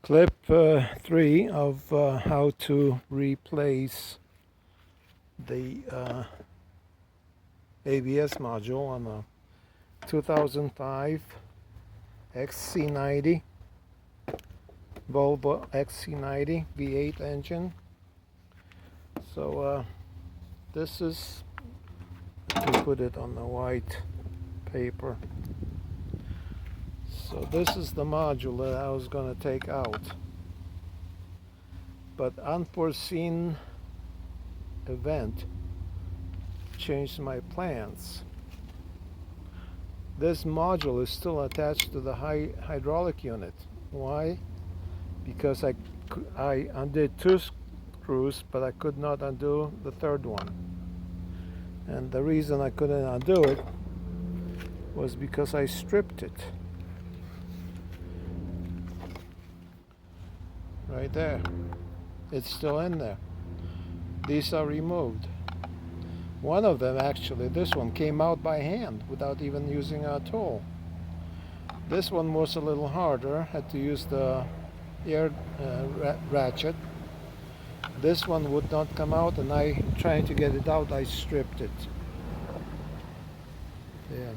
Clip 3 of how to replace the ABS module on a 2005 XC90 Volvo XC90 V8 engine. So this is, to put it on the white paper. So this is the module that I was going to take out, but unforeseen event changed my plans. This module is still attached to the hydraulic unit. Why? Because I undid 2 screws, but I could not undo the 3rd one. And the reason I couldn't undo it was because I stripped it. Right there. It's still in there. These are removed. One of them, actually, this one, came out by hand without even using a tool. This one was a little harder, had to use the air ratchet. This one would not come out, and trying to get it out, I stripped it. Yeah.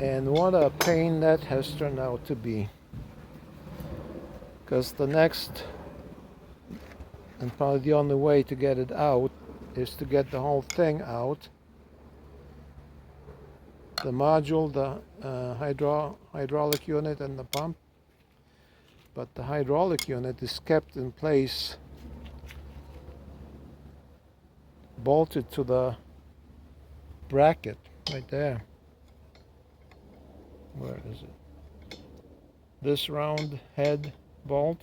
And what a pain that has turned out to be. Because the next, and probably the only way to get it out, is to get the whole thing out. The module, the hydraulic unit, and the pump. But the hydraulic unit is kept in place, bolted to the bracket right there. Where is it? This round head bolt.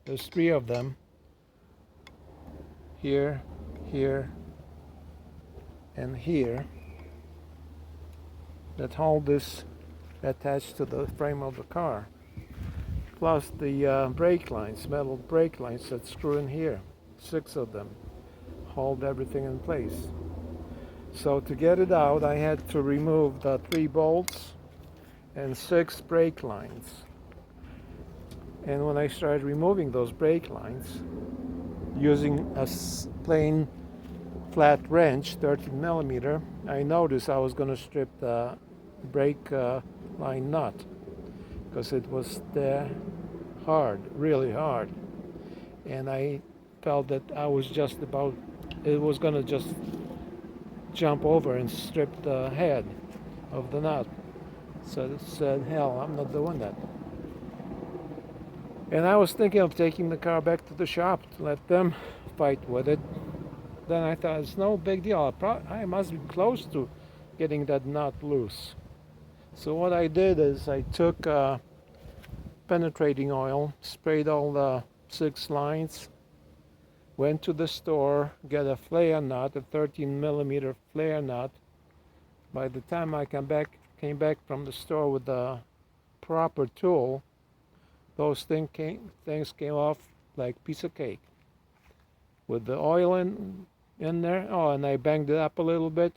There's 3 of them. Here, here, and here. That hold this attached to the frame of the car. Plus the brake lines, metal brake lines that screw in here. 6 of them hold everything in place. So to get it out, I had to remove the 3 bolts and 6 brake lines. And when I started removing those brake lines, using a plain flat wrench, 13 millimeter, I noticed I was going to strip the brake line nut, because it was there hard, really hard. And I felt that I was just about, it was going to just jump over and strip the head of the nut. So I said, hell, I'm not doing that. And I was thinking of taking the car back to the shop to let them fight with it. Then I thought, it's no big deal. I must be close to getting that nut loose. So what I did is I took penetrating oil, sprayed all the 6 lines, went to the store, get a flare nut, a 13 millimeter flare nut. By the time I came back from the store with the proper tool, those things came off like piece of cake. With the oil in there, oh, and I banged it up a little bit,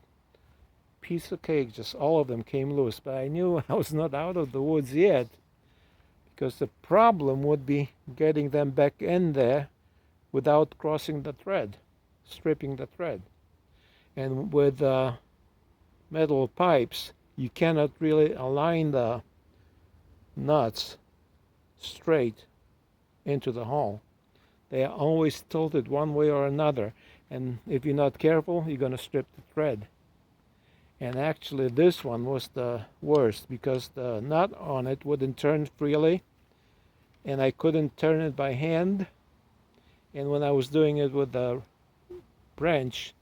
piece of cake, just all of them came loose. But I knew I was not out of the woods yet, because the problem would be getting them back in there without crossing the thread, stripping the thread. And with metal pipes, you cannot really align the nuts straight into the hole. They are always tilted one way or another, and if you're not careful, you're going to strip the thread. And actually this one was the worst, because the nut on it wouldn't turn freely, and I couldn't turn it by hand. And when I was doing it with the wrench,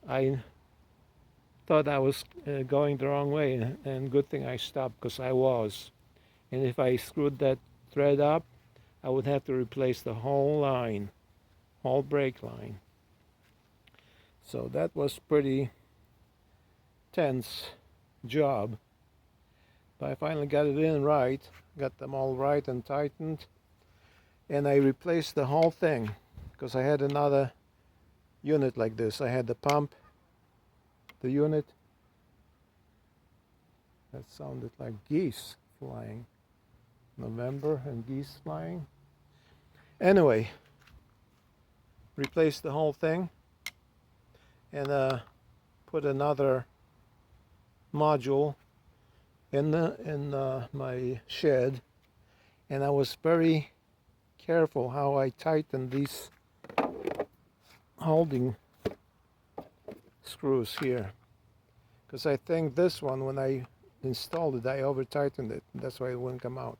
I thought I was going the wrong way, and good thing I stopped, because I was. And if I screwed that thread up, I would have to replace the whole line, whole brake line. So that was pretty tense job. But I finally got it in right, got them all right and tightened, and I replaced the whole thing, because I had another unit like this. I had the pump, the unit. That sounded like geese flying. November and geese flying. Anyway, replace the whole thing and put another module in my shed, and I was very careful how I tightened these holding screws here, because I think this one, when I installed it, I over tightened it. That's why it wouldn't come out.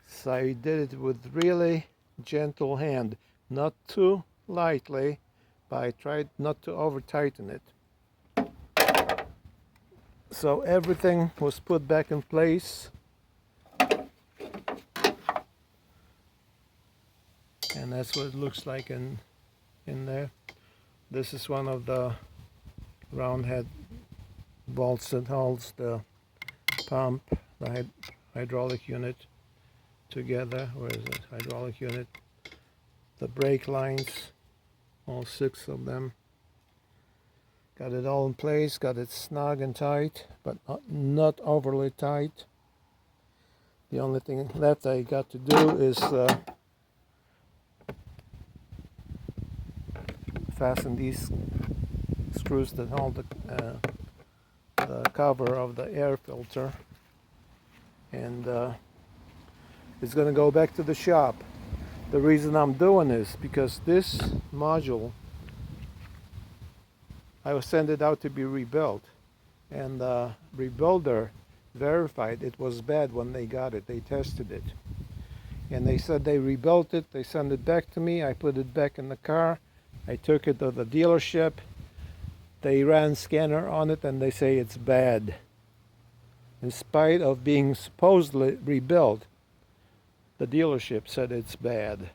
So I did it with really gentle hand, not too lightly, but I tried not to over tighten it. So everything was put back in place, and that's what it looks like in there. This is one of the round head bolts that holds the pump, the hydraulic unit together. Where is it? Hydraulic unit. The brake lines, all 6 of them. Got it all in place, got it snug and tight, but not overly tight. The only thing left I got to do is fasten these screws that hold the cover of the air filter, and it's going to go back to the shop. The reason I'm doing this because this module, I will send it out to be rebuilt, and the rebuilder verified it was bad when they got it. They tested it, and they said they rebuilt it. They sent it back to me. I put it back in the car. I took it to the dealership. They ran scanner on it, and they say it's bad. In spite of being supposedly rebuilt, the dealership said it's bad.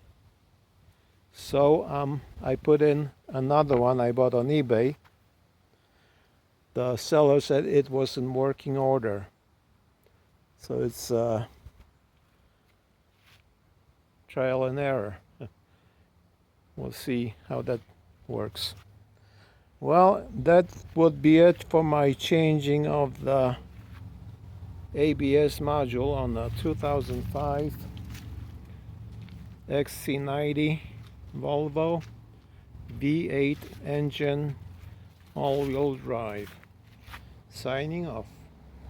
So I put in another one I bought on eBay. The seller said it was in working order. So it's trial and error. We'll see how that works. Well, that would be it for my changing of the ABS module on the 2005 XC90 Volvo V8 engine all-wheel drive. Signing off.